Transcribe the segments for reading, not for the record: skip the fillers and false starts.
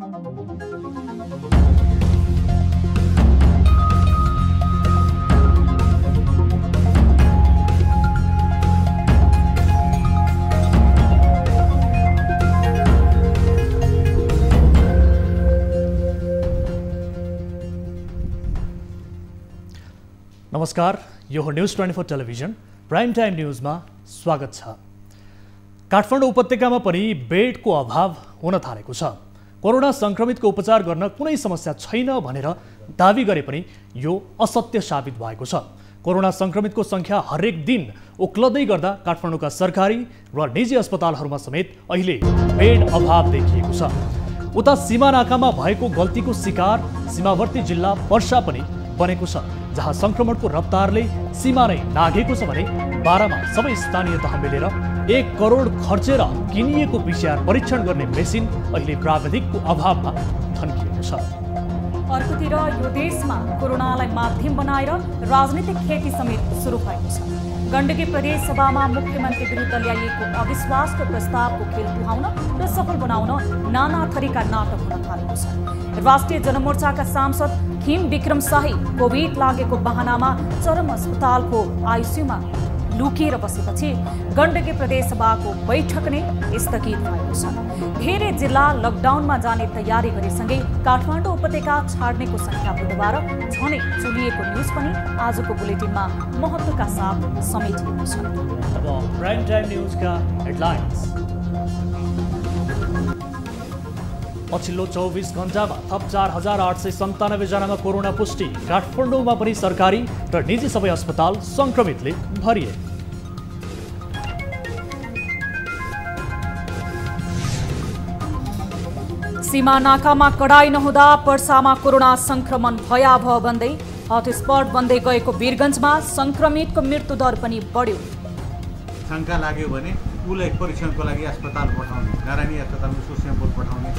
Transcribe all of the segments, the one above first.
नमस्कार, यो हो न्यूज 24 टेलिभिजन प्राइम टाइम न्यूजमा स्वागत छ। काठमाडौँ उपत्यकामा पनि बेडको अभाव हुन थालेको छ। कोरोना संक्रमितको उपचार गर्न कुनै समस्या छैन भनेर दावी गरे पनि यो असत्य साबित भएको छ। कोरोना संक्रमितको संख्या हरेक दिन उक्लदै गर्दा काठमाडौँका सरकारी र निजी अस्पतालहरूमा समेत अहिले बेड अभाव देखिएको छ। उता सीमा नाकामा भएको गल्तीको शिकार सीमावर्ती जिल्ला पर्सा पनि बनेको छ, जहाँ संक्रमणको रफ्तारले सीमा नै नाघेको छ भने बारामा सबै स्थानीय तह मिलेर 1 करोड खर्चेर किनिएको पीसीआर परीक्षण गर्ने मेसिन अहिले प्राविधिकको अभावमा थन्किएको छ। अर्कोतिर यो देशमा कोरोनालाई माध्यम बनाएर राजनीतिक खेती समेत सुरु भएको छ। गण्डकी प्रदेश सभामा मुख्यमन्त्री विरुद्ध ल्याइएको अविश्वासको प्रस्तावको खेल पुहाउन र सफल बनाउन नाना थरीका नाटक हुन थालेको छ। राष्ट्रिय जनमोर्चाका सांसद खिम विक्रम शाही कोभिड लागेको बहानामा चरम अस्पतालको आइसियुमा लुकेर बसेपछि गण्डकी प्रदेश सभाको बैठक नै स्थगित भएको छ। धेरै जिल्ला लकडाउनमा जाने तयारी गरेसँगै काठमाडौँ उपत्यका छाड्नेको संख्या बुधबार झनै चुलिएको न्युज पनि आजको बुलेटिनमा महत्त्वका साथ समेटिएको छ। अब प्राइम टाइम न्युजका हेडलाइन्स। पछिल्लो 24 घण्टामा थप 4897 जनामा कोरोना पुष्टि। काठमाडौँमा पनि सरकारी र निजी सबै अस्पताल संक्रमितले भरिए। सीमा नाकामा कडाई नहुँदा पर्सामा कोरोना संक्रमण भयावह बन्दै हटस्पट बन्दै गएको वीरगञ्जमा संक्रमितको मृत्युदर पनि बढ्यो। शंका लाग्यो भने उसलाई परीक्षणको लागि अस्पताल पठाउने, नारायणी अस्पतालमा उसको स्याम्पल पठाउने।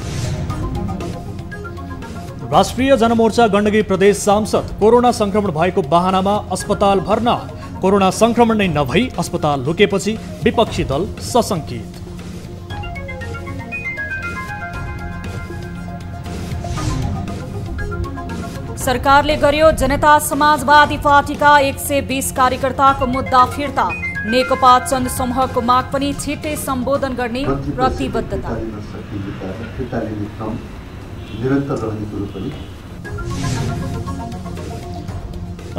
राष्ट्रिय जनमोर्चा गण्डकी प्रदेश सांसद कोरोना संक्रमण भएको बहानामा अस्पताल भर्ना। कोरोना संक्रमण नै नभई अस्पताल लुकेपछि विपक्षी दल सशंकित। सरकारले गर्यो जनता समाजवादी पार्टीका 120 कार्यकर्ताको मुद्दा फिर्ता। नेकपा चन्द समूहको माग पनि छिट्टै सम्बोधन गर्ने प्रतिबद्धता।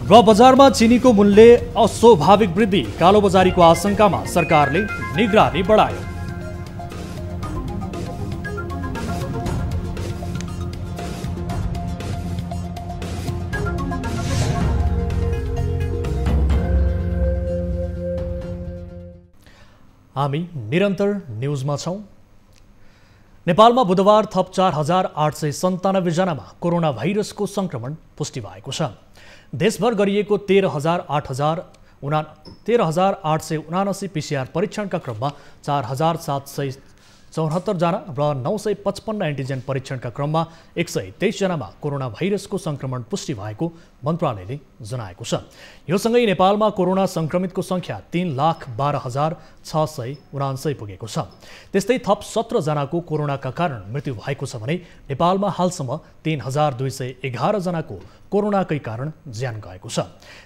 र बजारमा चिनीको मूल्य अस्वाभाविक वृद्धि। कालोबजारीको आशंकामा सरकारले निगरानी बढायो। हामी निरन्तर न्युजमा छौं। नेपालमा बुधबार थप 4897 जनामा कोरोना भाइरसको संक्रमण पुष्टि भएको छ। देशभर गरिएको 13,879 पीसीआर परीक्षणका क्रममा 4,774 जना र 955 एन्टिजेन परीक्षणका क्रममा 123 जनामा कोरोना भाइरसको संक्रमण पुष्टि भएको मन्त्रालयले जनाएको छ। यो सँगै नेपालमा कोरोना संक्रमितको संख्या 3,12,679 पुगेको छ। त्यस्तै थप 17 जनाको कोरोनाका कारण मृत्यु भएको छ भने नेपालमा हालसम्म 3,211 जनाको कोरोनाकै कारण ज्यान गएको छ।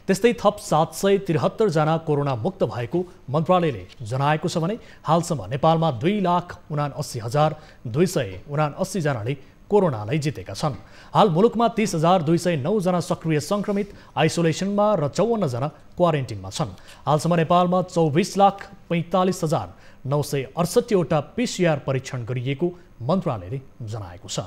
त्यस्तै थप 773 जना कोरोना मुक्त भएको मन्त्रालयले जनाएको छ भने हालसम्म नेपालमा 2,79,279 जनाले कोरोनालाई जितेका छन्। हाल मुलुकमा 30,209 जना सक्रिय संक्रमित आइसोलेसनमा र 54 जना क्वारेन्टिनमा छन्। हालसम्म नेपालमा 24,45,968 वटा पीसीआर परीक्षण गरिएको मन्त्रालयले जनाएको छ।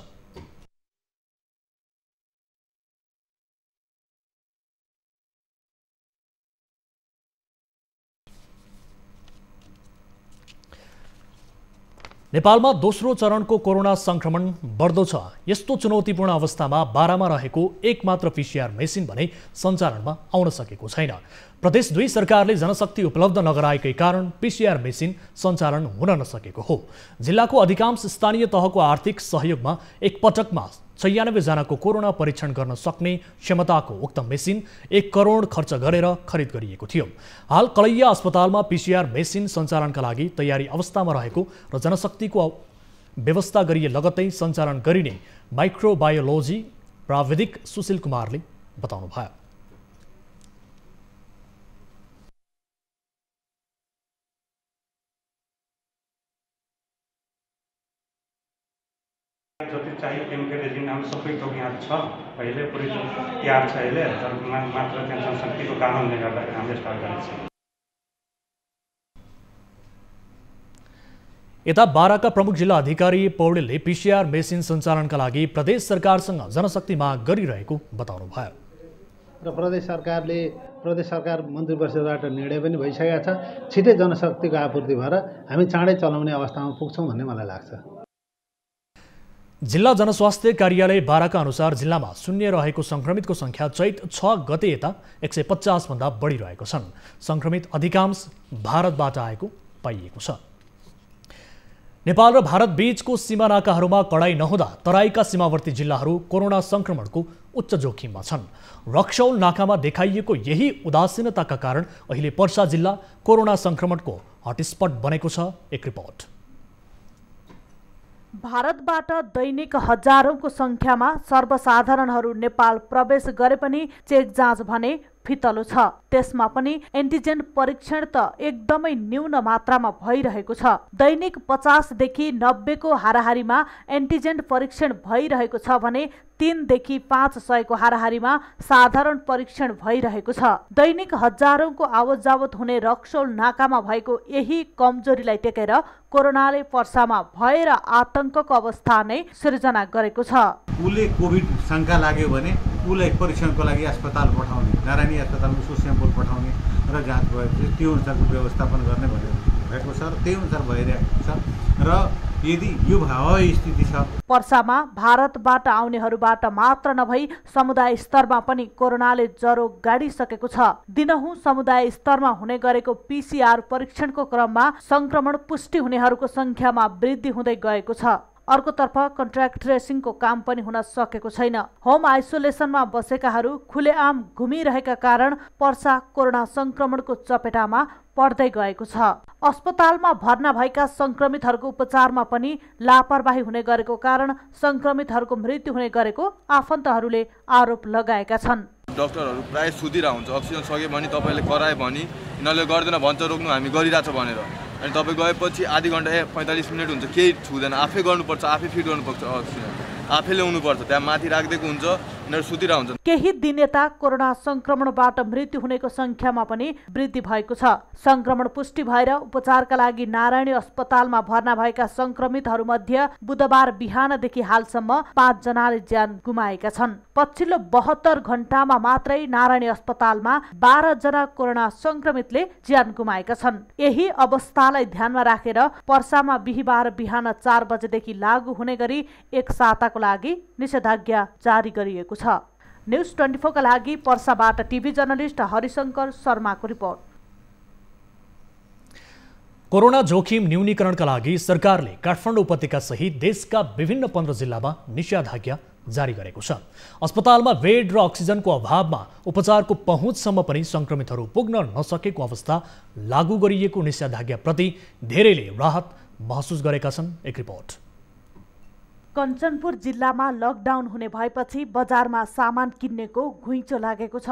नेपालमा दोस्रो चरणको कोरोना संक्रमण बढ्दो छ। यस्तो चुनौतीपूर्ण अवस्थामा बारामा रहेको एकमात्र पीसीआर मेसिन भने सञ्चालनमा आउन सकेको छैन। प्रदेश 2 सरकारले जनशक्ति उपलब्ध नगराएकै कारण पीसीआर मेसिन सञ्चालन हुन नसकेको हो। जिल्लाको अधिकांश स्थानीय तहको आर्थिक सहयोगमा एक पटकमा 96 जनाको कोरोना परीक्षण गर्न सक्ने क्षमताको उक्त मेसिन 1 करोड खर्च गरेर खरिद गरिएको थियो। हाल कलैया अस्पतालमा पीसीआर मेसिन सञ्चालनका लागि तयारी अवस्थामा रहेको र जनशक्तिको व्यवस्था गरिए लगत्तै सञ्चालन गरिने माइक्रोबायोलोजी प्राविधिक सुशील कुमारले बताउनुभयो। जति चाहियो केमिकल एजेन्ट हाम्रो सबै थोक यहाँ छ, अहिले पुरै तयार छ। अहिले मात्र त्यहाँ जनशक्तिको कारणले गर्दाखेरि हामीले स्टार्ट गरेको छ। यता बाराका प्रमुख जिल्ला अधिकारी पौडेलले पीसीआर मेसिन सञ्चालनका लागि प्रदेश सरकारसँग जनशक्ति माग गरिरहेको बताउनुभयो। र प्रदेश सरकार मन्त्री परिषदबाट निर्णय पनि भइसकेको छ। छिटै जनशक्तिको आपूर्ति भएर हामी चाँडै चलाउने अवस्थामा पुग्छौँ भन्ने मलाई लाग्छ। जिल्ला जनस्वास्थ्य कार्यालय बाराका अनुसार जिल्लामा शून्य रहेको संक्रमितको संख्या चैत 6 गते यता 150 भन्दा बढी रहेको छन्। संक्रमित अधिकांश भारतबाट आएको पाइएको छ। नेपाल र भारत बीचको सीमा नाकाहरूमा कडाई नहुँदा तराईका सीमावर्ती जिल्लाहरू कोरोना संक्रमणको उच्च जोखिममा छन्। रक्सौल नाकामा देखाइएको यही उदासीनताका कारण अहिले पर्सा जिल्ला कोरोना संक्रमणको हटस्पट बनेको छ। एक रिपोर्ट। भारतबाट दैनिक हजारौंको संख्यामा सर्वसाधारणहरू नेपाल प्रवेश गरे पनि चेक जाँच भने फितलो छ। त्यसमा पनि एन्टिजेन परीक्षण त एकदमै न्यून मात्रामा भइरहेको छ। दैनिक 50 देखि 90 को हाराहारीमा एन्टिजेन परीक्षण भइरहेको छ भने 3 देखि 500 को हाराहारीमा साधारण परीक्षण भइरहेको छ। दैनिक हजारौंको आवत जावत हुने रक्सौल नाकामा भएको यही कमजोरीलाई टेकेर कोरोनाले पर्सामा भय र आतंकको अवस्था नै सिर्जना गरेको छ। उसले कोभिड शंका लाग्यो भने उसलाई परीक्षणको लागि अस्पताल पठाउने, नारायणी अस्पतालमा उसको स्याम्पल पठाउने र जाँच भएपछि त्यो अनुसारको व्यवस्थापन गर्ने भएको छ र त्यही अनुसार भइरहेको छ। र यदि यो स्थिति छ पर्सामा भारतबाट आउनेहरूबाट मात्र नभई समुदाय स्तरमा पनि कोरोनाले जरो गाडिसकेको छ। दिनहुँ समुदाय स्तरमा हुने गरेको पीसीआर परीक्षणको क्रममा संक्रमण पुष्टि हुनेहरूको संख्यामा वृद्धि हुँदै गएको छ। अर्कोतर्फ कन्ट्र्याक्ट ट्रेसिङको काम पनि हुन सकेको छैन। होम आइसोलेसनमा बसेकाहरू खुलेआम घुमिरहेका कारण पर्सा कोरोना संक्रमणको चपेटामा पर्दै गएको छ। अस्पतालमा भर्ना भएका संक्रमितहरूको उपचारमा पनि लापरवाही हुने गरेको कारण संक्रमितहरूको मृत्यु हुने गरेको आफन्तहरूले आरोप लगाएका छन्। डाक्टरहरू प्राय सुतिरहेको हुन्छ, अक्सिजन सक्यो भने तपाईँले करायो भने यिनीहरूले गर्दैन भन्छ, रोक्नु हामी गरिरहेछ भनेर। अनि तपाईँ गएपछि आधी घन्टा 45 मिनट हुन्छ, केही छुँदैन, आफै गर्नुपर्छ, आफै फिट गर्नुपर्छ, अक्सिजन आफै ल्याउनुपर्छ, त्यहाँ माथि राखिदिएको हुन्छ, यिनीहरू सुतिरहेको हुन्छ। केही दिन यता कोरोना संक्रमणबाट मृत्यु हुनेको संख्यामा पनि वृद्धि भएको छ। संक्रमण पुष्टि भएर उपचारका लागि नारायणी अस्पतालमा भर्ना भएका संक्रमितहरू मध्ये बुधबार बिहानदेखि हालसम्म 5 जनाले ज्यान गुमाएका छन्। पछिल्लो 72 घण्टामा मात्रै नारायणी अस्पतालमा 12 जना कोरोना संक्रमितले ज्यान गुमाएका छन्। यही अवस्थालाई ध्यानमा राखेर पर्सामा बिहीबार बिहान 4 बजेदेखि लागू हुने गरी एक साताको लागि निषेधाज्ञा जारी गरिएको छ। न्यूज 24 का लागि पर्साबाट टिभी जर्नलिस्ट हरिशंकर शर्माको रिपोर्ट। कोरोना जोखिम न्यूनीकरणका लागि सरकारले काठमाडौँ उपत्यका सहित देशका विभिन्न 15 जिल्लामा निषेधाज्ञा जारी गरेको छ। अस्पतालमा बेड र अक्सिजनको अभावमा उपचारको पहुँचसम्म पनि संक्रमितहरू पुग्न नसकेको अवस्था लागू गरिएको निषेधाज्ञाप्रति धेरैले राहत महसुस गरेका छन्। एक रिपोर्ट। कञ्चनपुर जिल्लामा लकडाउन हुने भएपछि बजारमा सामान किन्नेको घुइँचो लागेको छ।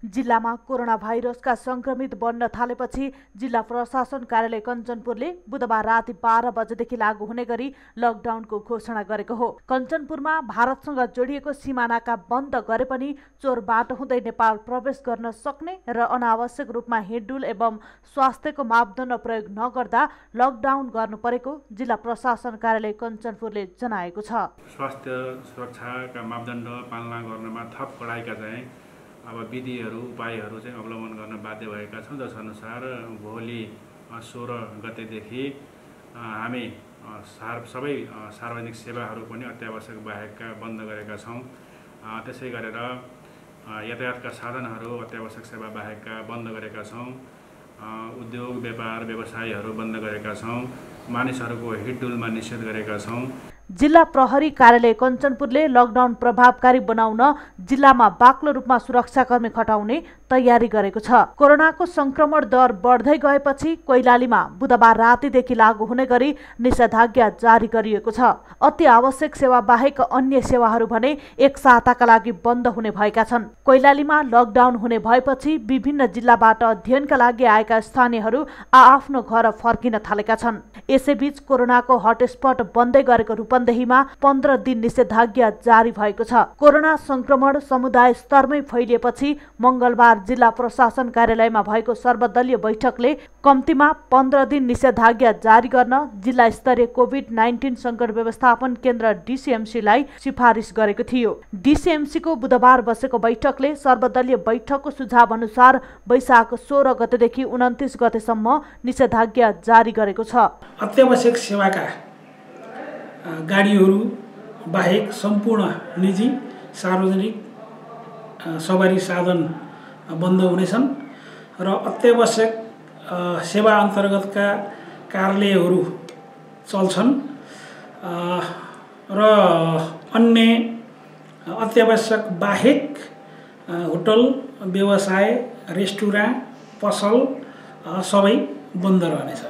जिल्लामा कोरोना भाइरसका संक्रमित बढ्न थालेपछि जिल्ला प्रशासन कार्यालय कञ्चनपुरले बुधबार राति 12 बजेदेखि लागू हुने गरी लकडाउनको घोषणा गरेको हो। कञ्चनपुरमा भारतसँग जोडिएको सीमानाका बन्द गरे पनि चोर बाटो हुँदै नेपाल प्रवेश गर्न सक्ने र अनावश्यक रूपमा हिँडडुल एवं स्वास्थ्यको मापदण्ड प्रयोग नगर्दा लकडाउन गर्नु परेको जिल्ला प्रशासन कार्यालय कञ्चनपुरले जनाएको छ। स्वास्थ्य सुरक्षाका मापदण्ड पालना गर्नमा थप कडाइका चाहिँ अब विधिहरू उपायहरू चाहिँ अवलम्बन गर्न बाध्य भएका छौँ। जसअनुसार भोलि 16 गतेदेखि हामी सबै सार्वजनिक सेवाहरू पनि अत्यावश्यक बाहेकका बन्द गरेका छौँ। त्यसै गरेर यातायातका साधनहरू अत्यावश्यक सेवा बाहेकका बन्द गरेका छौँ। उद्योग व्यापार व्यवसायहरू बन्द गरेका छौँ। मानिसहरूको हिडडुलमा निषेध गरेका छौँ। जिल्ला प्रहरी कार्यालय कञ्चनपुरले लकडाउन प्रभावकारी बनाउन जिल्लामा बाक्लो रूपमा सुरक्षाकर्मी खटाउने तयारी गरेको छ। कोरोनाको संक्रमण दर बढ्दै गएपछि कैलालीमा बुधबार रातिदेखि लागू हुने गरी निषेधाज्ञा जारी गरिएको छ। अति आवश्यक सेवा बाहेक अन्य सेवाहरू भने एक साताका लागि बन्द हुने भएका छन्। कैलालीमा लकडाउन हुने भएपछि विभिन्न जिल्लाबाट अध्ययनका लागि आएका स्थानीयहरू आआफ्नो घर फर्किन थालेका छन्। यसैबीच कोरोनाको हटस्पट बन्दै गरेको रूपन्देहीमा 15 दिन निषेधाज्ञा जारी भएको छ। कोरोना संक्रमण समुदाय स्तरमै फैलिएपछि मंगलबार जिल्ला प्रशासन कार्यालयमा भएको सर्वदलीय बैठकले कम्तीमा 15 दिन निषेधाज्ञा जारी गर्न जिल्ला स्तरीय कोभिड-19 संकट व्यवस्थापन केन्द्र DCMC-लाई सिफारिस गरेको थियो। DCMC-को बुधबार बसेको बैठकले सर्वदलीय बैठकको सुझाव अनुसार वैशाख 16 गतेदेखि 29 गतेसम्म निषेधाज्ञा जारी गरेको छ। अत्यावश्यक सेवाका गाडीहरू बाहेक सम्पूर्ण निजी सार्वजनिक सवारी साधन बन्द हुनेछन् र अत्यावश्यक सेवा अन्तर्गतका कार्यालयहरू चल्छन् र अन्य अत्यावश्यक बाहेक होटल व्यवसाय रेस्टुरेन्ट पसल सबै बन्द रहनेछ।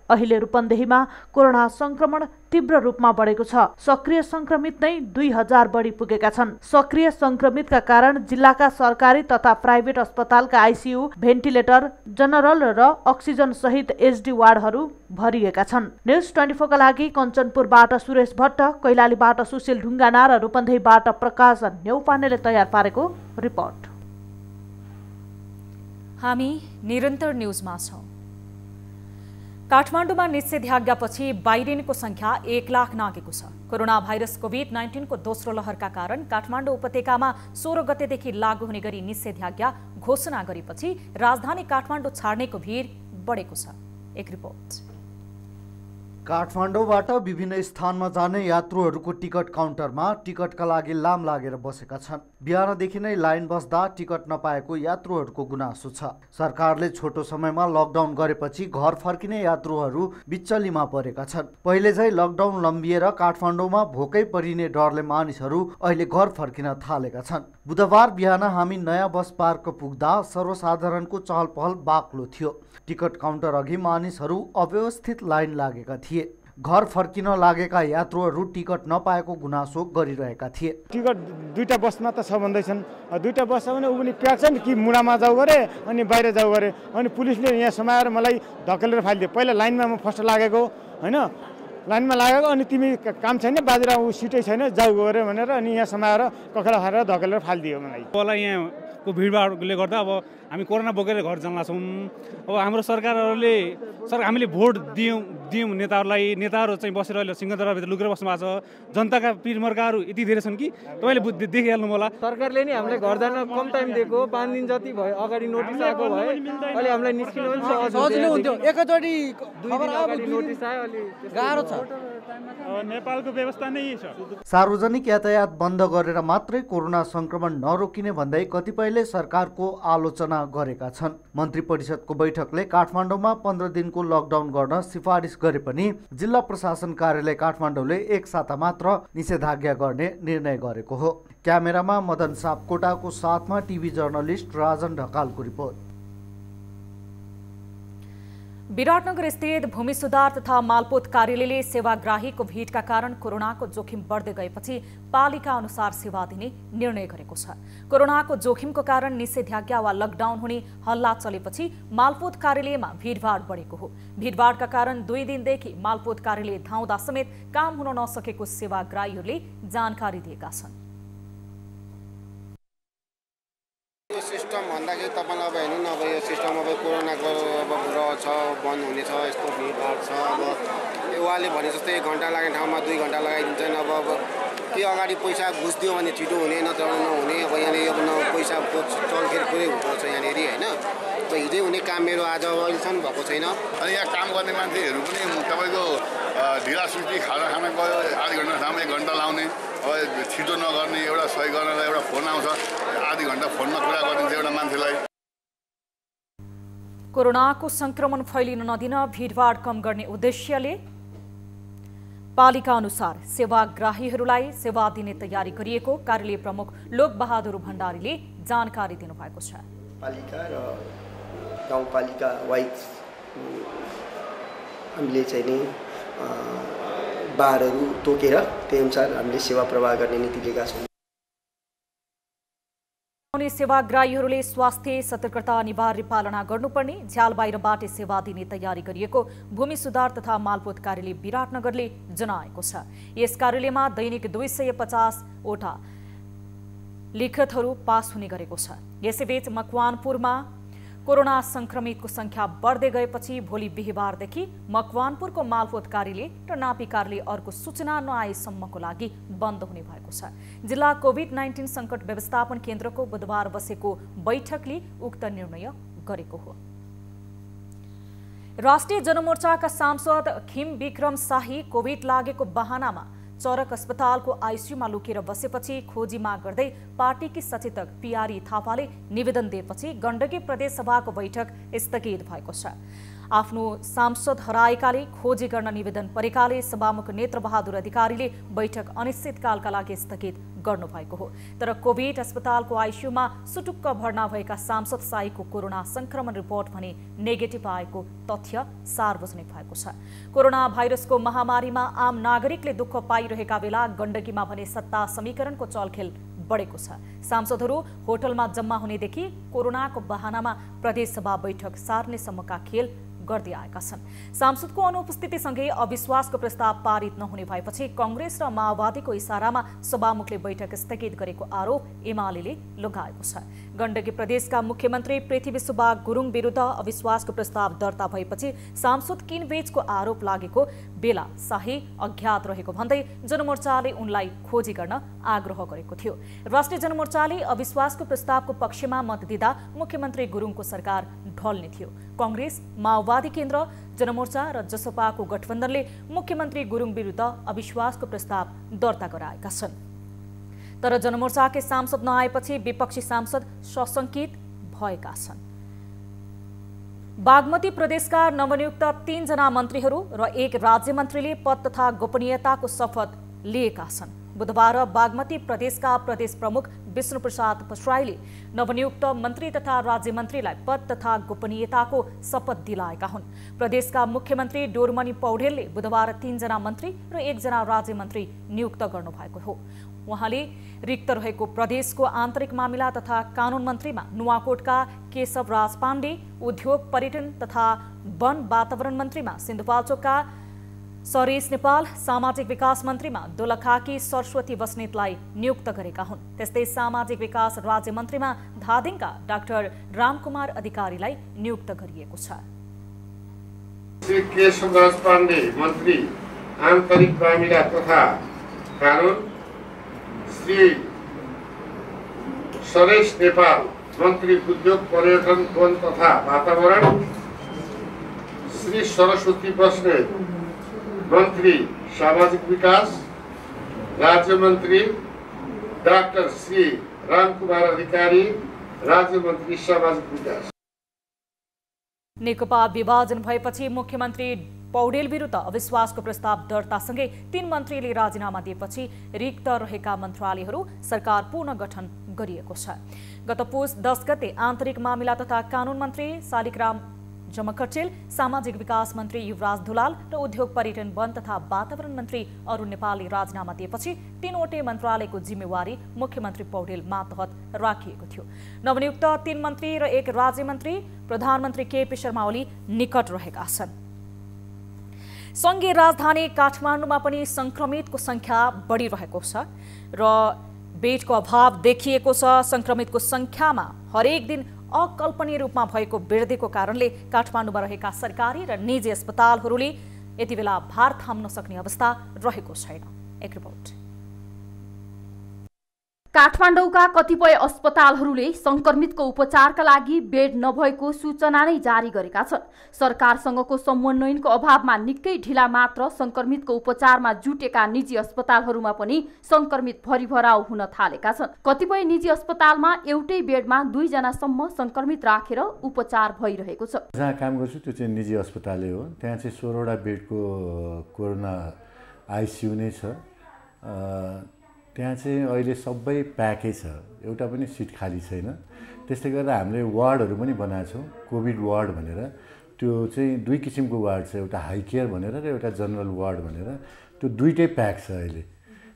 अहिले रूपन्देहीमा कोरोना संक्रमण तीव्र रूपमा बढेको छ। सक्रिय संक्रमित नै 2000 बढी पुगेका छन्। सक्रिय संक्रमितका कारण जिल्लाका सरकारी तथा प्राइभेट अस्पतालका ICU, भेन्टिलेटर, जनरल र अक्सिजन सहित HD वार्डहरू भरिएका छन्। न्युज 24 का लागि कञ्चनपुरबाट सुरेश भट्ट, कैलालीबाट सुशील ढुङ्गाना र रूपन्देहीबाट प्रकाश न्यौपानेले तयार पारेको रिपोर्ट। हामी निरन्तर न्युजमा छौं। काठमाडौँमा निषेधाज्ञापछि बाहिरिनेको संख्या 1 लाख नागेको छ। कोरोना भाइरस कोभिड-19 को दोस्रो लहरका कारण काठमाडौँ उपत्यकामा 16 गतेदेखि लागू हुने गरी निषेधाज्ञा घोषणा गरेपछि राजधानी काठमाडौँ छाड्नेको भिड बढेको छ। एक रिपोर्ट। काठमाडौँबाट विभिन्न स्थानमा जाने यात्रुहरूको टिकट काउन्टरमा टिकटका लागि लाम लागेर बसेका छन्। बिहानदेखि नै लाइन बस्दा टिकट नपाएको यात्रुहरूको गुनासो छ। सरकारले छोटो समयमा लकडाउन गरेपछि घर फर्किने यात्रुहरू बिचल्लीमा परेका छन्। पहिले चाहिँ लकडाउन लम्बिएर काठमाडौँमा भोकै परिने डरले मानिसहरू अहिले घर फर्किन थालेका छन्। बुधबार बिहान हामी नयाँ बस पार्क पुग्दा सर्वसाधारणको चहल पहल बाक्लो थियो। टिकट काउन्टर अघि मानिसहरू अव्यवस्थित लाइन लागेका थिए। घर फर्किन लागेका यात्रुहरू टिकट नपाएको गुनासो गरिरहेका थिए। टिकट दुईटा बसमा त छ भन्दैछन्, दुईटा बस छ भने उ पनि प्याक छ नि, कि मुडामा जाऊ गरे अनि बाहिर जाऊ गरे, अनि पुलिसले यहाँ समाएर मलाई धकेलेर फालिदियो। पहिला लाइनमा म फर्स्ट लागेको होइन, लाइनमा लागेको अनि तिमी काम छैन बाजेर ऊ सिटै छैन जाऊ गरे भनेर अनि यहाँ समाएर कखेला खाएर धकेलेर फालिदियो मलाई। मलाई यहाँको भिडभाडले गर्दा अब हामी कोरोना बोकेर घर जान लाग्छौँ। अब हाम्रो सरकारहरूले हामीले भोट दियौँ नेताहरू चाहिँ बसेर अहिले सिंहदरबारभित्र लुकेर बस्नु भएको छ। जनताका पिरमर्काहरू यति धेरै छन् कि तपाईँले देखिहाल्नु होला। सरकारले नि हामीलाई घर जान कम टाइम दिएको, 5 दिन जति भयो अगाडि नोटिस आएको भए अहिले हामीलाई निस्किनु पनि सजिलो हुन्थ्यो। एकैचोटि 2 दिन अगाडि नोटिस आयो, अलि गाह्रो छ। नेपालको व्यवस्था नै छ। सार्वजनिक यातायात बन्द गरेर मात्रै कोरोना संक्रमण नरोकिने भन्दै कतिपयले सरकारको आलोचना गरेका छन्। मन्त्री परिषदको बैठकले काठमाडौँमा 15 दिनको लकडाउन गर्न सिफारिस गरे पनि जिल्ला प्रशासन कार्यालय काठमाडौँले 1 साता मात्र निषेधाज्ञा गर्ने निर्णय गरेको हो। क्यामेरामा मदन सापकोटाको साथमा टिभी जर्नलिस्ट राजन ढकालको रिपोर्ट। विराटनगर स्थित भूमि सुधार तथा मालपोत कार्यालयले सेवाग्राहीको भिडका कारण कोरोनाको जोखिम बढ्दै गएपछि पालिका अनुसार सेवा दिने निर्णय गरेको छ। कोरोनाको जोखिमको कारण निषेधाज्ञा वा लकडाउन हुने हल्ला चलेपछि मालपोत कार्यालयमा भिडभाड बढेको हो। भिडभाडका कारण 2 दिनदेखि मालपोत कार्यालय धाउँदा समेत काम हुन नसकेको सेवाग्राहीहरूले जानकारी दिएका छन्। यो सिस्टम भन्दाखेरि तपाईँलाई अब हेर्नु न, अब यो सिस्टम अब कोरोनाको अब ग्रह छ, बन्द हुने छ, यस्तो भिडभाड छ। अब उहाँले भने जस्तै 1 घन्टा लाग्ने ठाउँमा 2 घन्टा लगाइदिन्छन्। अब के अगाडि पैसा घुस दियो भने छिटो हुने, नत्र नहुने। अब यहाँनिर अब न पैसाको चलखेल पुरै हुनुपर्छ यहाँनिर होइन। अब हिजै हुने काम मेरो आज अहिलेसम्म भएको छैन। अनि यहाँ काम गर्ने मान्छेहरू पनि तपाईँको ढिला सुस्ती खाना गयो, आधी घन्टा ठाउँमा 1 घन्टा लाउने। अब छिटो नगर्ने, एउटा सही गर्नलाई एउटा फोन आउँछ, आधी घन्टा फोनमा कुरा गरिदिन्छ एउटा मान्छेलाई। कोरोनाको संक्रमण फैलिन नदिन भिडभाड कम गर्ने उद्देश्यले पालिका अनुसार सेवाग्राहीहरूलाई सेवा दिने तयारी गरिएको कार्यालय प्रमुख लोकबहादुर भण्डारीले जानकारी दिनुभएको छ। पालिका र गाउँपालिका वाइज हामीले चाहिँ नि बारहरू तोकेर त्यही अनुसार हामीले सेवा प्रवाह गर्ने नीति लिएका छौँ। सेवाग्राहीहरूले स्वास्थ्य सतर्कता अनिवार्य पालना गर्नुपर्ने, झ्याल बाहिरबाट सेवा दिने तयारी गरिएको भूमि सुधार तथा मालपोत कार्यालय विराटनगरले जनाएको छ। यस कार्यालयमा दैनिक 250 वटा लिखतहरू पास हुने गरेको छ। यसैबीच मकवानपुरमा कोरोना संक्रमितको संख्या बढ्दै गएपछि भोलि बिहिबारदेखि मकवानपुरको मालपोत कार्यालय र नापी कार्यालय अर्को सूचना नआएसम्मको लागि बन्द हुने भएको छ। जिल्ला कोभिड-19 संकट व्यवस्थापन केन्द्रको बुधबार बसेको बैठकले उक्त निर्णय गरेको हो। राष्ट्रिय जनमोर्चाका सांसद खिम विक्रम शाही कोभिड लागेको बहानामा चरक अस्पतालको आइसियूमा लुकेर बसेपछि खोजी माग गर्दै पार्टीकी सचेतक पिआरी थापाले निवेदन दिएपछि गण्डकी प्रदेश सभाको बैठक स्थगित भएको छ। आफ्नो सांसद हराएकाले खोजी गर्न निवेदन परेकाले सभामुख नेत्रबहादुर अधिकारीले बैठक अनिश्चितकालका लागि स्थगित गर्नुभएको हो। तर कोभिड अस्पतालको आइसियूमा सुटुक्क भर्ना भएका सांसद शाहीको कोरोना संक्रमण रिपोर्ट भने नेगेटिभ आएको तथ्य सार्वजनिक भएको छ। कोरोना भाइरसको महामारीमा आम नागरिकले दुःख पाइरहेका बेला गण्डकीमा भने सत्ता समीकरणको चलखेल बढेको छ। सांसदहरू होटलमा जम्मा हुनेदेखि कोरोनाको बहानामा प्रदेशसभा बैठक सार्नेसम्मका खेल गर्दै आएका छन्। सांसदको अनुपस्थितिसँगै अविश्वासको प्रस्ताव पारित नहुने भएपछि कांग्रेस र माओवादीको इशारामा सभामुखले बैठक स्थगित गरेको आरोप एमालेले लगाएको छ। गण्डकी प्रदेशका मुख्यमन्त्री पृथ्वी सुब्बा गुरुङ विरुद्ध अविश्वासको प्रस्ताव दर्ता भएपछि सांसद किनबेचको आरोप लागेको बेला शाही अज्ञात रहेको भन्दै जनमोर्चाले उनलाई खोजी गर्न आग्रह गरेको थियो। राष्ट्रिय जनमोर्चाले अविश्वासको प्रस्तावको पक्षमा मत दिँदा मुख्यमन्त्री गुरुङको सरकार ढल्ने थियो। कांग्रेस, माओवादी केन्द्र, जनमोर्चा र जसपाको गठबन्धनले मुख्यमन्त्री गुरुङ विरुद्ध अविश्वासको प्रस्ताव दर्ता गराएका छन्। तर जनमोर्चाकै सांसद नआएपछि विपक्षी सांसद सशंकित भएका छन्। बागमती प्रदेशका नवनियुक्त 3 जना मन्त्रीहरू र 1 राज्य मन्त्रीले पद तथा गोपनीयताको शपथ लिएका छन्। बुधबार बागमती प्रदेशका प्रदेश प्रमुख विष्णुप्रसाद पसराईले नवनियुक्त मन्त्री तथा राज्य मन्त्रीलाई पद तथा गोपनीयताको शपथ दिलाएका हुन्। प्रदेशका मुख्यमन्त्री डोरमणि पौडेलले बुधबार 3 जना मन्त्री र 1 जना राज्य मन्त्री नियुक्त गर्नुभएको हो। उहाँले रिक्त रहेको प्रदेशको आन्तरिक मामिला तथा कानून मन्त्रीमा नुवाकोटका केशवराज पाण्डे, उद्योग पर्यटन तथा वन वातावरण मन्त्रीमा सिन्धुपाल्चोकका सरेश नेपाल, सामाजिक विकास मन्त्रीमा दोलखाकी सरस्वती बस्नेतलाई नियुक्त गरेका हुन्। त्यस्तै सामाजिक विकास राज्य मन्त्रीमा धादिङका डाक्टर रामकुमार अधिकारीलाई नियुक्त गरिएको छ। श्री केशवराज पाण्डे मन्त्री आन्तरिक मामिला तथा कानून, श्री सरेश नेपाल मन्त्री उद्योग पर्यटन वन तथा वातावरण, श्री सरस्वती बस्नेत मन्त्री सामाजिक विकास, राज्य मन्त्री डाक्टर श्री रामकुमार अधिकारी, राज्य मन्त्री सामाजिक विकास। नेकपा विभाजन भएपछि मुख्यमन्त्री पौडेल विरुद्ध अविश्वासको प्रस्ताव दर्तासँगै 3 मन्त्रीले राजीनामा दिएपछि रिक्त रहेका मन्त्रालयहरू सरकार पुनर्गठन गरिएको छ। गत पुस 10 गते आन्तरिक मामिला तथा कानून मन्त्री शालिग्राम जमकर्चेल, सामाजिक विकास मन्त्री युवराज दुलाल र उद्योग पर्यटन वन तथा वातावरण मन्त्री अरुण नेपालले राजीनामा दिएपछि 3वटै मन्त्रालयको जिम्मेवारी मुख्यमन्त्री पौडेल मातहत राखिएको थियो। नवनियुक्त 3 मन्त्री र 1 राज्य मन्त्री प्रधानमन्त्री केपी शर्मा ओली निकट रहेका छन्। संघीय राजधानी काठमाडौँमा पनि संक्रमितको संख्या बढिरहेको छ र बेडको अभाव देखिएको छ। संक्रमितको संख्यामा हरेक दिन अकल्पनीय रूपमा भएको वृद्धिको कारणले काठमाडौँमा रहेका सरकारी र निजी अस्पतालहरूले यति बेला भार थाम्न सक्ने अवस्था रहेको छैन। एक रिपोर्ट। काठमाडौँका कतिपय अस्पतालहरूले संक्रमितको उपचारका लागि बेड नभएको सूचना नै जारी गरेका छन्। सरकारसँगको समन्वयनको अभावमा निकै ढिला मात्र संक्रमितको उपचारमा जुटेका निजी अस्पतालहरूमा पनि संक्रमित भरिभराउ हुन थालेका छन्। कतिपय निजी अस्पतालमा एउटै बेडमा 2 जनासम्म संक्रमित राखेर उपचार भइरहेको छ। जहाँ काम गर्छु त्यो चाहिँ निजी अस्पतालै हो। त्यहाँ चाहिँ 16 वटा बेडको कोरोना आइसियु नै छ। त्यहाँ चाहिँ अहिले सबै प्याकै छ, एउटा पनि सिट खाली छैन। त्यसले गर्दा हामीले वार्डहरू पनि बनाएको छौँ, कोभिड वार्ड भनेर। त्यो चाहिँ 2 किसिमको वार्ड छ, एउटा हाई केयर भनेर र एउटा जनरल वार्ड भनेर। त्यो दुईटै प्याक छ अहिले।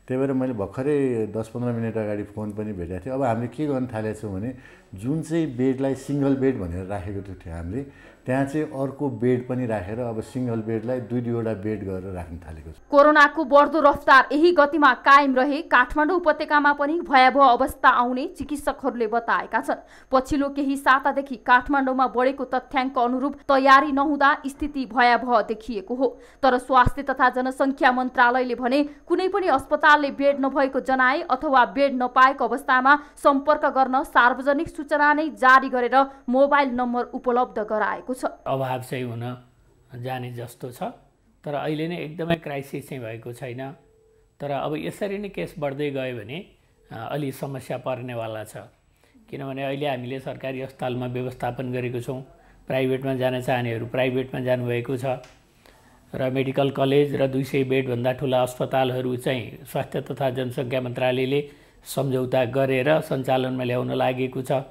त्यही भएर मैले भर्खरै 10-15 मिनट अगाडि फोन पनि भेटेको थिएँ। अब हामीले के गर्न थालेको छौँ भने जुन चाहिँ बेडलाई सिङ्गल बेड भनेर राखेको थियो हामीले, त्यहाँ चाहिँ अर्को बेड पनि राखेर अब सिङ्गल बेडलाई 2-2वटा बेड गरेर राख्न थालेको छ। कोरोनाको बढ्दो रफ्तार यही गतिमा कायम रहे काठमाडौँ उपत्यकामा पनि भयावह अवस्था आउने चिकित्सकहरूले बताएका छन्। पछिल्लो केही सातादेखि काठमाडौँमा बढेको तथ्याङ्क अनुरूप तयारी नहुँदा स्थिति भयावह देखिएको हो। तर स्वास्थ्य तथा जनसङ्ख्या मन्त्रालयले भने कुनै पनि अस्पतालले बेड नभएको जनाए अथवा बेड नपाएको अवस्थामा सम्पर्क गर्न सार्वजनिक सूचना नै जारी गरेर मोबाइल नम्बर उपलब्ध गराएको छ। अभाव चाहिँ हुन जाने जस्तो छ, तर अहिले नै एकदमै क्राइसिस चाहिँ भएको छैन। तर अब यसरी नै केस बढ्दै गयो भने अलि समस्या पर्नेवाला छ। किनभने अहिले हामीले सरकारी अस्पतालमा व्यवस्थापन गरेको छौँ, प्राइभेटमा जान चाहनेहरू प्राइभेटमा जानुभएको छ र मेडिकल कलेज र 200 बेडभन्दा ठुला अस्पतालहरू चाहिँ स्वास्थ्य तथा जनसङ्ख्या मन्त्रालयले सम्झौता गरेर सञ्चालनमा ल्याउन लागेको छ।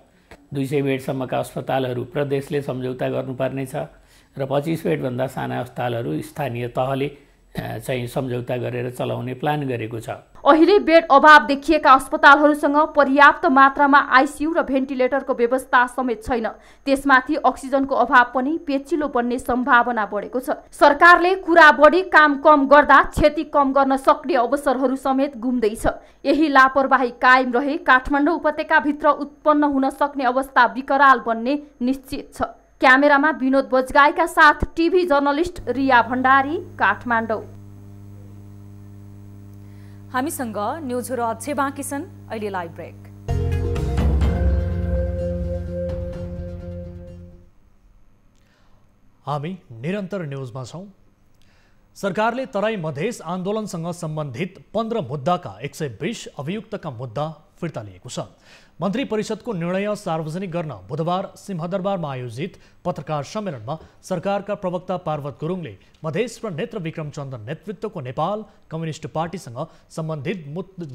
200 बेडसम्मका अस्पतालहरू प्रदेशले सम्झौता गर्नुपर्नेछ र 25 बेडभन्दा साना अस्पतालहरू स्थानीय तहले चाहिँ सम्झौता गरेर चलाउने प्लान गरेको छ। अहिले बेड अभाव देखिएका अस्पतालहरूसँग पर्याप्त मात्रामा आइसियु र भेन्टिलेटरको व्यवस्था समेत छैन। त्यसमाथि अक्सिजनको अभाव पनि पेचिलो बन्ने सम्भावना बढेको छ। सरकारले कुरा बढी काम कम गर्दा क्षति कम गर्न सक्ने अवसरहरू समेत गुम्दैछ। यही लापरवाही कायम रहे काठमाडौँ उपत्यकाभित्र उत्पन्न हुन सक्ने अवस्था विकराल बन्ने निश्चित छ। क्यामेरामा विनोद बजगाईका साथ टिभी जर्नलिस्ट रिया भण्डारी, काठमाडौँ। हामीसँग न्युजहरू अझै बाँकी छन्, अहिले लाइभ ब्रेक। हामी निरन्तर न्युजमा छौँ। सरकारले तराई मधेस आन्दोलनसँग सम्बन्धित 15 मुद्दाका 120 अभियुक्तका मुद्दा फिर्ता लिएको छ। मन्त्री परिषदको निर्णय सार्वजनिक गर्न बुधबार सिंहदरबारमा आयोजित पत्रकार सम्मेलनमा सरकारका प्रवक्ता पार्वत गुरुङले मधेस र नेत्र विक्रम चन्द नेतृत्वको नेपाल कम्युनिस्ट पार्टीसँग सम्बन्धित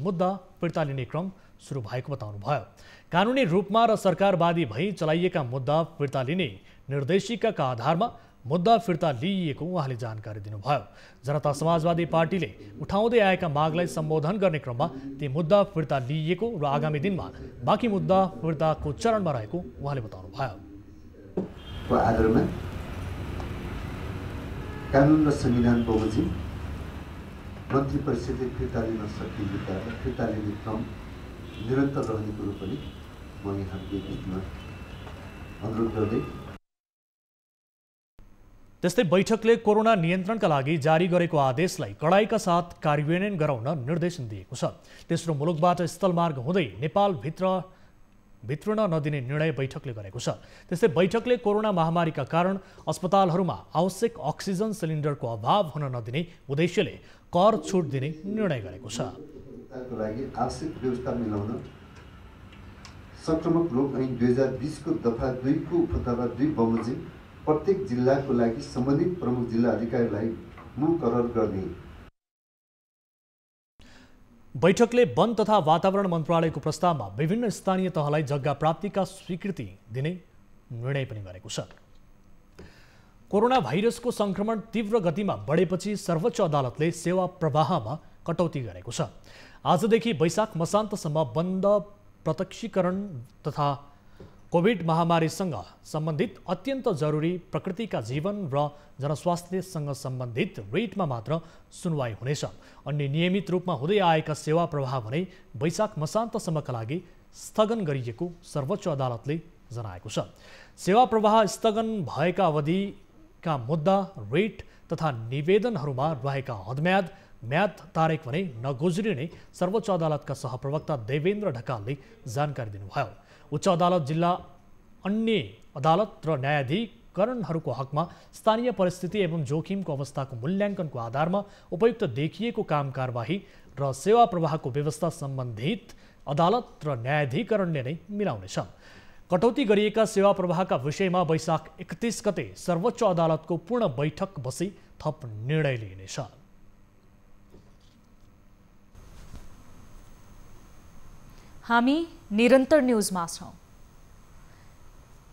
मुद्दा फिर्ता लिने क्रम सुरु भएको बताउनुभयो। कानुनी रूपमा र सरकारवादी भई चलाइएका मुद्दा फिर्ता लिने निर्देशिकाका आधारमा मुद्दा फिर्ता लिइएको उहाँले जानकारी दिनुभयो। जनता समाजवादी पार्टीले उठाउँदै आएका मागलाई सम्बोधन गर्ने क्रममा ती मुद्दा फिर्ता लिइएको र आगामी दिनमा बाँकी मुद्दा फिर्ताको चरणमा रहेको उहाँले बताउनुभयो। आधारमा कानुन र संविधान बमोजिम मन्त्री परिषदले फिर्ता लिन सक्ने मुद्दालाई फिर्ता लिने क्रम निरन्तर रहने कुरो पनि म यहाँको बिचमा अनुरोध गर्दै। त्यस्तै बैठकले कोरोना नियन्त्रणका लागि जारी गरेको आदेशलाई कडाइका साथ कार्यान्वयन गराउन निर्देशन दिएको छ। तेस्रो मुलुकबाट स्थलमार्ग हुँदै नेपालभित्र भित्रुन नदिने निर्णय बैठकले गरेको छ। त्यस्तै बैठकले कोरोना महामारीका कारण अस्पतालहरूमा आवश्यक अक्सिजन सिलिन्डरको अभाव हुन नदिने उद्देश्यले कर छुट दिने निर्णय गरेको छ। लागि आवश्यक व्यवस्था मिलाउन संक्रमक रोग ऐन 2020 को दफा 2 को उपधारा 2 बमोजिम प्रत्येक जिल्लाको लागि सम्बन्धित प्रमुख जिल्ला अधिकारीलाई मुकरर गर्ने। बैठकले वन तथा वातावरण मन्त्रालयको प्रस्तावमा विभिन्न स्थानीय तहलाई जग्गा प्राप्तिका स्वीकृति दिने निर्णय पनि गरेको छ। कोरोना भाइरसको संक्रमण तीव्र गतिमा बढेपछि सर्वोच्च अदालतले सेवा प्रवाहमा कटौती गरेको छ। आजदेखि वैशाख मसान्तसम्म बन्द प्रत्यक्षीकरण तथा कोभिड महामारीसँग सम्बन्धित अत्यन्त जरुरी प्रकृतिका जीवन र जनस्वास्थ्यसँग सम्बन्धित रेटमा मात्र सुनवाई हुनेछ। अन्य नियमित रूपमा हुँदै आएका सेवा प्रवाह भने वैशाख मसान्तसम्मका लागि स्थगन गरिएको सर्वोच्च अदालतले जनाएको छ। सेवा प्रवाह स्थगन भएका अवधिका मुद्दा, रेट तथा निवेदनहरूमा रहेका म्याद तारिक भने नगुज्रिने सर्वोच्च अदालतका सहप्रवक्ता देवेन्द्र ढकालले जानकारी दिनुभयो। उच्च अदालत, जिल्ला, अन्य अदालत र न्यायाधिकरणहरूको हकमा स्थानीय परिस्थिति एवं जोखिमको अवस्थाको मूल्याङ्कनको आधारमा उपयुक्त देखिएको काम कारबाही र सेवा प्रवाहको व्यवस्था सम्बन्धित अदालत र न्यायाधिकरणले नै मिलाउनेछ। कटौती गरिएका सेवा प्रवाहका विषयमा वैशाख 31 गते सर्वोच्च अदालतको पूर्ण बैठक बसी थप निर्णय लिइनेछ। हामी निरन्तर न्युजमा छौं।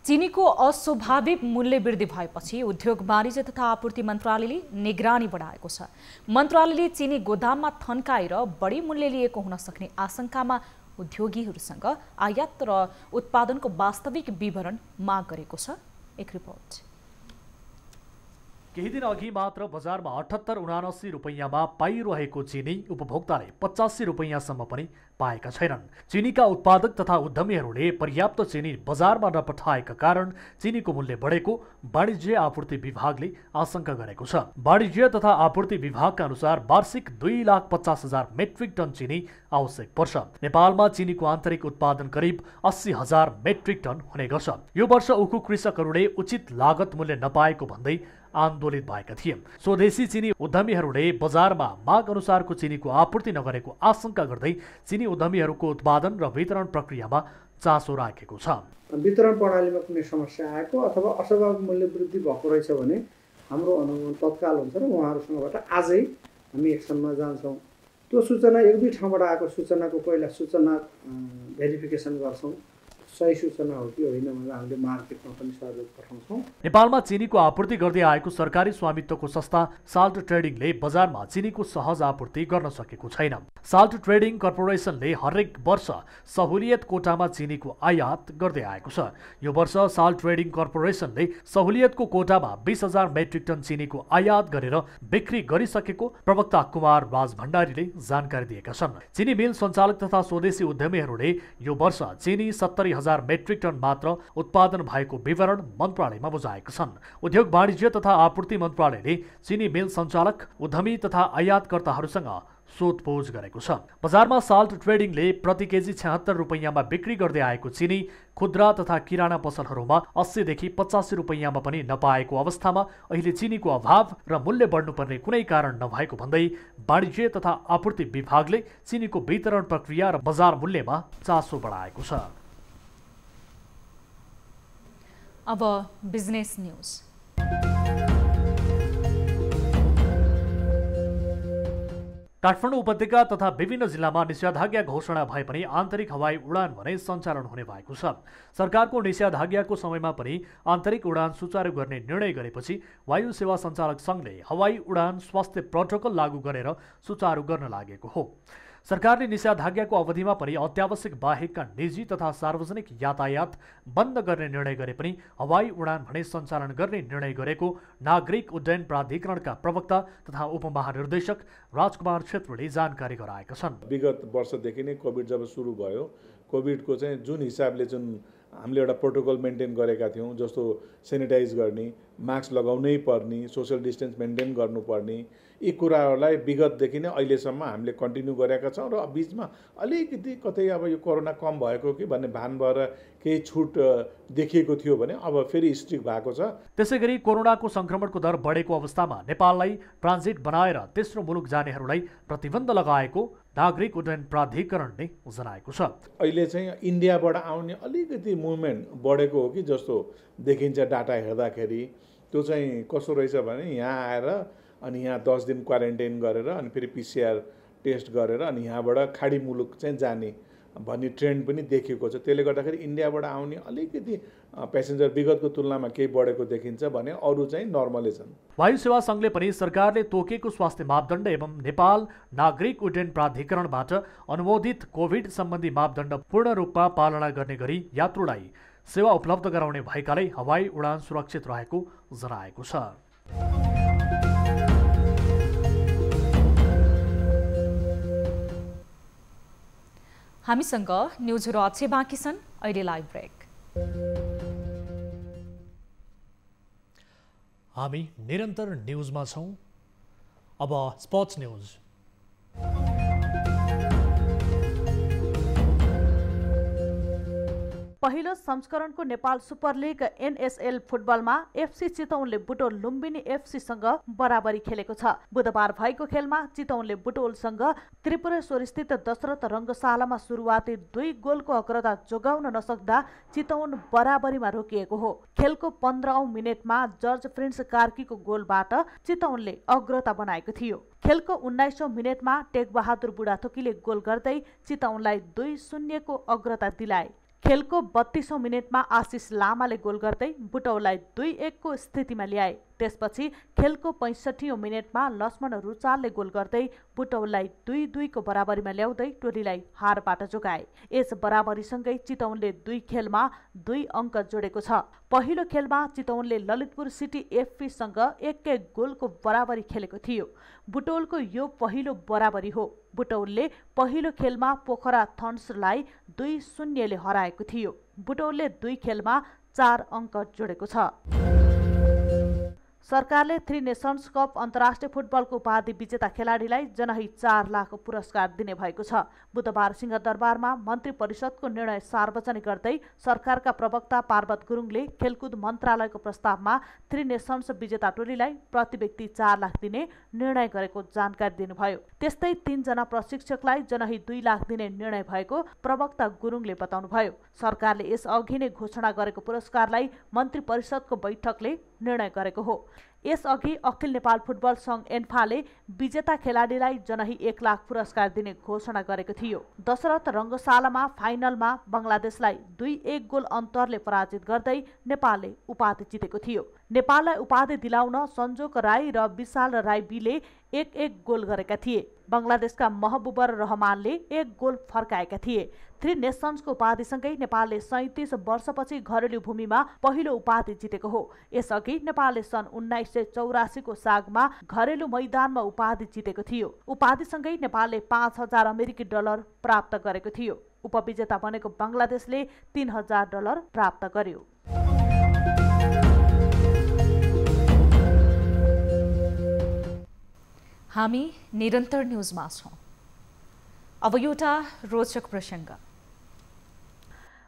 चिनीको अस्वाभाविक मूल्य वृद्धि भएपछि उद्योग वाणिज्य तथा आपूर्ति मन्त्रालयले निगरानी बढाएको छ। मन्त्रालयले चिनी गोदाममा थन्काएर बढी मूल्य लिएको हुन सक्ने आशंकामा उद्योगीहरूसँग आयात र उत्पादनको वास्तविक विवरण माग गरेको छ। एक रिपोर्ट। केही दिन अघि मात्र बजारमा 78-79 रुपैयाँमा पाइरहेको चिनी उपभोक्ताले 85 रुपैयाँसम्म पनि पाएका छैनन्। चिनीका उत्पादक तथा उद्यमीहरूले पर्याप्त चिनी बजारमा नपठाएका कारण चिनीको मूल्य बढेको वाणिज्य आपूर्ति विभागले आशंका गरेको छ। वाणिज्य तथा आपूर्ति विभागका अनुसार वार्षिक 2,50,000 मेट्रिक टन चिनी आवश्यक पर्छ। नेपालमा चिनीको आन्तरिक उत्पादन करिब 80,000 मेट्रिक टन हुने गर्छ। यो वर्ष उखु कृषकहरूले उचित लागत मूल्य नपाएको भन्दै आन्दोलित भएका थिए। स्वदेशी चिनी उद्यमीहरूले बजारमा माग अनुसारको चिनीको आपूर्ति नगरेको आशंका गर्दै चिनी उद्यमीहरूको उत्पादन र वितरण प्रक्रियामा चासो राखेको छ। वितरण प्रणालीमा कुनै समस्या आएको अथवा अस्वाभाविक मूल्य वृद्धि भएको रहेछ भने हाम्रो अनुगमन तत्काल हुन्छ र उहाँहरूसँगबाट आजै हामी एक्सनमा जान्छौँ। त्यो सूचना 1-2 ठाउँबाट आएको सूचनाको पहिला सूचना भेरिफिकेसन गर्छौँ, सही सूचना हो कि होइन भनेर हामीले मार्केटमा पनि सहयोग पठाउँछौँ। नेपालमा चिनीको आपूर्ति गर्दै आएको सरकारी स्वामित्वको संस्था साल्ट ट्रेडिङले बजारमा चिनीको सहज आपूर्ति गर्न सकेको छैन। साल्ट ट्रेडिङ कर्पोरेसनले हरेक वर्ष सहुलियत कोटामा चिनीको आयात गर्दै आएको छ। यो वर्ष साल्ट ट्रेडिङ कर्पोरेसनले सहुलियतको कोटामा 20,000 मेट्रिक टन चिनीको आयात गरेर बिक्री गरिसकेको प्रवक्ता कुमार राज भण्डारीले जानकारी दिएका छन्। चिनी मिल सञ्चालक तथा स्वदेशी उद्यमीहरूले यो वर्ष चिनी 70,000 मेट्रिक टन मात्र उत्पादन भएको विवरण मन्त्रालयमा बुझाएका छन्। उद्योग वाणिज्य तथा आपूर्ति मन्त्रालयले चिनी मिल सञ्चालक, उद्यमी तथा आयातकर्ताहरूसँग सोधपुछ गरेको छ। बजारमा साल्ट ट्रेडिङले प्रति केजी 76 रुपैयाँमा बिक्री गर्दै आएको चिनी खुद्रा तथा किराना पसलहरूमा 80देखि 85 रुपैयाँमा पनि नपाएको अवस्थामा अहिले चिनीको अभाव र मूल्य बढ्नुपर्ने कुनै कारण नभएको भन्दै वाणिज्य तथा आपूर्ति विभागले चिनीको वितरण प्रक्रिया र बजार मूल्यमा चासो बढाएको छ। अब बिजनेस न्यूज। काठमाडौँ उपत्यका तथा विभिन्न जिल्लामा निषेधाज्ञा घोषणा भए पनि आन्तरिक हवाई उडान भने सञ्चालन हुने भएको छ। सरकारको निषेधाज्ञाको समयमा पनि आन्तरिक उडान सुचारू गर्ने निर्णय गरेपछि वायु सेवा सञ्चालक सङ्घले हवाई उडान स्वास्थ्य प्रोटोकल लागू गरेर सुचारू गर्न लागेको हो। सरकारले निषेधाज्ञाको अवधिमा पनि अत्यावश्यक बाहेकका निजी तथा सार्वजनिक यातायात बन्द गर्ने निर्णय गरे पनि हवाई उडान भने सञ्चालन गर्ने निर्णय गरेको नागरिक उड्डयन प्राधिकरणका प्रवक्ता तथा उपमहानिर्देशक राजकुमार छेत्रीले जानकारी गराएका छन्। विगत वर्षदेखि नै कोभिड जब सुरु भयो, कोभिडको चाहिँ जुन हिसाबले जुन हामीले एउटा प्रोटोकल मेन्टेन गरेका थियौँ, जस्तो सेनिटाइज गर्ने, मास्क लगाउनै पर्ने, सोसियल डिस्टेन्स मेन्टेन गर्नुपर्ने, यी कुराहरूलाई विगतदेखि नै अहिलेसम्म हामीले कन्टिन्यू गरेका छौँ र बिचमा अलिकति कतै अब यो कोरोना कम भएको कि भन्ने भान भएर केही छुट देखिएको थियो भने अब फेरि स्ट्रिक्ट भएको छ। त्यसैगरी कोरोनाको संक्रमणको दर बढेको अवस्थामा नेपाललाई ट्रान्जिट बनाएर तेस्रो मुलुक जानेहरूलाई प्रतिबन्ध लगाएको नागरिक उड्डयन प्राधिकरणले जनाएको छ। अहिले चाहिँ इन्डियाबाट आउने अलिकति मुभमेन्ट बढेको हो कि जस्तो देखिन्छ डाटा हेर्दाखेरि। त्यो चाहिँ कसो रहेछ भने यहाँ आएर अनि यहाँ 10 दिन क्वारेन्टाइन गरेर अनि फेरि PCR टेस्ट गरेर अनि यहाँबाट खाडी मुलुक चाहिँ जाने भन्ने ट्रेन्ड पनि देखिएको छ। त्यसले गर्दाखेरि इन्डियाबाट आउने अलिकति प्यासेन्जर विगतको तुलनामा केही बढेको देखिन्छ भने अरू चाहिँ नर्मलै छन्। वायु सेवा सङ्घले पनि सरकारले तोकेको स्वास्थ्य मापदण्ड एवं नेपाल नागरिक उड्डयन प्राधिकरणबाट अनुमोदित कोभिड सम्बन्धी मापदण्ड पूर्ण रूपमा पालना गर्ने गरी यात्रुलाई सेवा उपलब्ध गराउने भएकाले हवाई उडान सुरक्षित रहेको जनाएको छ। हामीसँग न्युजहरू अझै बाँकी छन्। अहिले लाइभ ब्रेक। हामी निरन्तर न्युजमा छौँ। अब स्पोर्ट्स न्युज। पहिलो संस्करणको नेपाल सुपर लिग NSL फुटबलमा FC चितवनले बुटोल लुम्बिनी FC-सँग बराबरी खेलेको छ। बुधबार भएको खेलमा चितवनले बुटोलसँग त्रिपुरेश्वरस्थित दशरथ रङ्गशालामा सुरुवाती 2 गोलको अग्रता जोगाउन नसक्दा चितवन बराबरीमा रोकिएको हो। खेलको 15औं मिनेटमा जर्ज प्रिन्स कार्कीको गोलबाट चितवनले अग्रता बनाएको थियो। खेलको 19औं मिनेटमा टेकबहादुर बुढाथोकीले गोल गर्दै चितवनलाई 2-0 को अग्रता दिलाए। खेलको 32औं मिनेटमा आशिष लामाले गोल गर्दै बुटौललाई 2-1 को स्थितिमा ल्याए। त्यसपछि खेलको 65औं मिनेटमा लक्ष्मण रुचालले गोल गर्दै बुटौललाई 2-2 को बराबरीमा ल्याउँदै टोलीलाई हारबाट जोगाए। यस बराबरीसँगै चितवनले 2 खेलमा 2 अङ्क जोडेको छ। पहिलो खेलमा चितवनले ललितपुर सिटी FC-सँग 1-1 गोलको बराबरी खेलेको थियो। बुटौलको यो पहिलो बराबरी हो। बुटौलले पहिलो खेलमा पोखरा थन्सलाई 2-0 ले हराएको थियो। बुटौलले 2 खेलमा 4 अङ्क जोडेको छ। सरकारले 3 नेसन्स कप अन्तर्राष्ट्रिय फुटबलको उपाधि विजेता खेलाडीलाई जनही 4 लाख पुरस्कार दिने भएको छ। बुधबार सिंहदरबारमा मन्त्री परिषदको निर्णय सार्वजनिक गर्दै सरकारका प्रवक्ता पार्वत गुरुङले खेलकुद मन्त्रालयको प्रस्तावमा 3 नेसन्स विजेता टोलीलाई प्रति व्यक्ति 4 लाख दिने निर्णय गरेको जानकारी दिनुभयो। त्यस्तै 3 जना प्रशिक्षकलाई जनही 2 लाख दिने निर्णय भएको प्रवक्ता गुरुङले बताउनुभयो। सरकारले यस अघि नै घोषणा गरेको पुरस्कारलाई मन्त्री परिषदको बैठकले निर्णय गरेको हो। यसअघि अखिल नेपाल फुटबल सङ्घ एन्फाले विजेता खेलाडीलाई जनही 1 लाख पुरस्कार दिने घोषणा गरेको थियो। दशरथ रङ्गशालामा फाइनलमा बङ्गलादेशलाई 2-1 गोल अन्तरले पराजित गर्दै नेपालले उपाधि जितेको थियो। नेपाललाई उपाधि दिलाउन सञ्जोक राई र विशाल राई बीले 1-1 गोल गरेका थिए। बङ्गलादेशका महबुबर रहमानले 1 गोल फर्काएका थिए। 3 नेसन्सको उपाधिसँगै नेपालले 37 वर्षपछि घरेलु भूमिमा पहिलो उपाधि जितेको हो। यसअघि नेपालले सन् 1984 को सागमा घरेलु मैदानमा उपाधि जितेको थियो। उपाधिसँगै नेपालले $5000 अमेरिकी प्राप्त गरेको थियो। उपविजेता बनेको बङ्गलादेशले $3000 प्राप्त गर्यो। हामी निरन्तर न्युजमा छौं। अब एउटा रोचक प्रसङ्ग।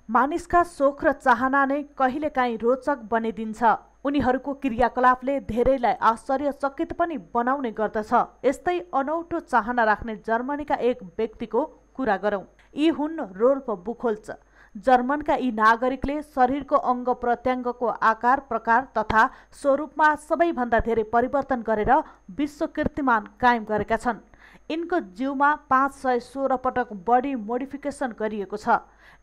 मानिसका सोख र चाहना नै कहिलेकाहीँ रोचक बनिदिन्छ। उनीहरूको क्रियाकलापले धेरैलाई आश्चर्यचकित पनि बनाउने गर्दछ। यस्तै अनौठो चाहना राख्ने जर्मनीका एक व्यक्तिको कुरा गरौँ। यी हुन् रोल्फ बुखोल्च। जर्मनका यी नागरिकले शरीरको अङ्ग प्रत्यङ्गको आकार प्रकार तथा स्वरूपमा सबैभन्दा धेरै परिवर्तन गरेर विश्व कीर्तिमान कायम गरेका छन्। यिनको जिउमा 516 पटक बडी मोडिफिकेसन गरिएको छ।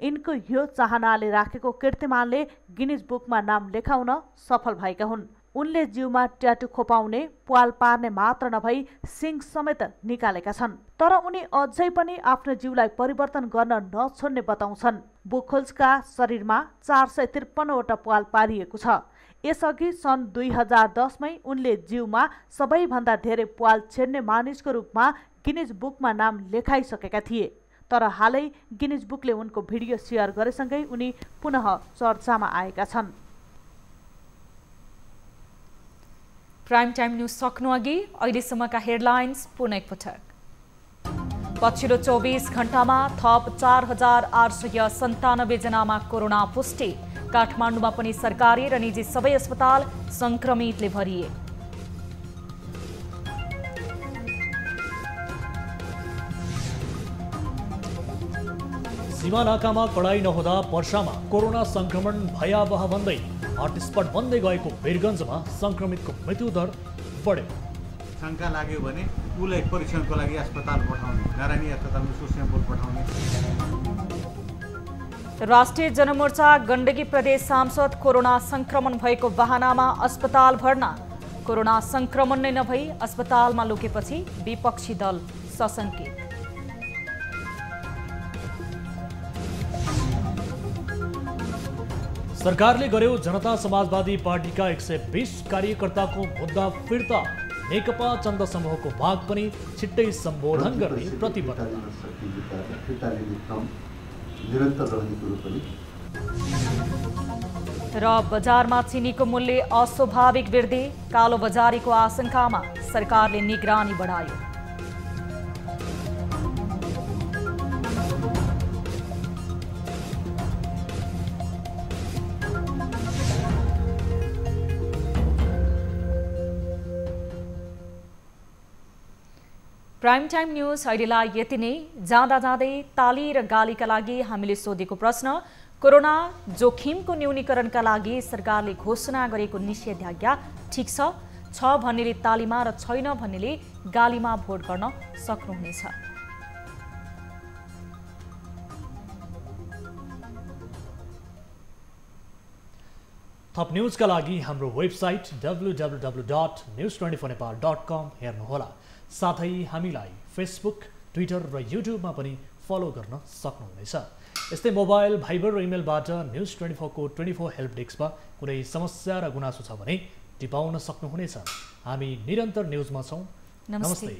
यिनको यो चाहनाले राखेको कीर्तिमानले गिनिज बुकमा नाम लेखाउन सफल भएका हुन्। उनले जिउमा ट्याटु खोपाउने, प्वाल पार्ने मात्र नभई सिङ समेत निकालेका छन्। तर उनी अझै पनि आफ्नो जिउलाई परिवर्तन गर्न नछोड्ने बताउँछन्। बुखोल्चका शरीरमा 453 वटा प्वाल पारिएको छ। यसअघि सन् 2010 मै उनले जिउमा सबैभन्दा धेरै प्वाल छेड्ने मानिसको रूपमा गिनिज बुकमा नाम लेखाइसकेका थिए। तर हालै गिनिज बुकले उनको भिडियो सेयर गरेसँगै उनी पुनः चर्चामा आएका छन्। प्राइम टाइम न्युज सक्नु अघि अहिलेसम्मका हेडलाइन्स पुनः एकपटक। पछिल्लो 24 घण्टामा थप 4897 जनामा कोरोना पुष्टि। काठमाडौँमा पनि सरकारी र निजी सबै अस्पताल संक्रमितले भरिए। सीमा नाकामा कडाई नहुँदा पर्सामा कोरोना संक्रमण भयावह भन्दै हटस्पट बन्दै गएको वीरगञ्जमा संक्रमितको मृत्यु दर बढ्यो। शङ्का लाग्यो भने उसलाई परीक्षणको लागि अस्पताल पठाउने, नारायणी अस्पतालमा सुस्याम्पुल पठाउने। राष्ट्रिय जनमोर्चा गण्डकी प्रदेश सांसद कोरोना संक्रमण भएको बहानामा अस्पताल भर्ना। कोरोना संक्रमण नै नभई अस्पतालमा लुकेपछि विपक्षी दल सशङ्कित। सरकारले गर्यो जनता समाजवादी पार्टीका 120 कार्यकर्ताको मुद्दा फिर्ता। नेकपा चन्द समूहको माग पनि छिट्टै सम्बोधन गर्ने प्रतिबद्ध। र बजारमा चिनीको मूल्य अस्वाभाविक वृद्धि। कालो बजारीको आशंकामा सरकारले निगरानी बढायो। प्राइम टाइम न्यूज अहिलेलाई यति नै। जाँदा जाँदै ताली र गालीका लागि हामीले सोधेको प्रश्न, कोरोना जोखिमको न्यूनीकरणका लागि सरकारले घोषणा गरेको निषेधाज्ञा ठिक छ भन्नेले तालीमा र छैन भन्नेले गालीमा भोट गर्न सक्नुहुनेछ। थप न्यूजका लागि हाम्रो वेबसाइट www.news24nepal.com हेर्नुहोला। साथै हामीलाई फेसबुक, ट्विटर र युट्युबमा पनि फलो गर्न सक्नुहुनेछ। यस्तै मोबाइल, भाइबर र इमेलबाट न्युज24 को 24 हेल्प डेस्कमा कुनै समस्या र गुनासो छ भने टिपाउन सक्नुहुनेछ। हामी निरन्तर न्युजमा छौँ। नमस्ते।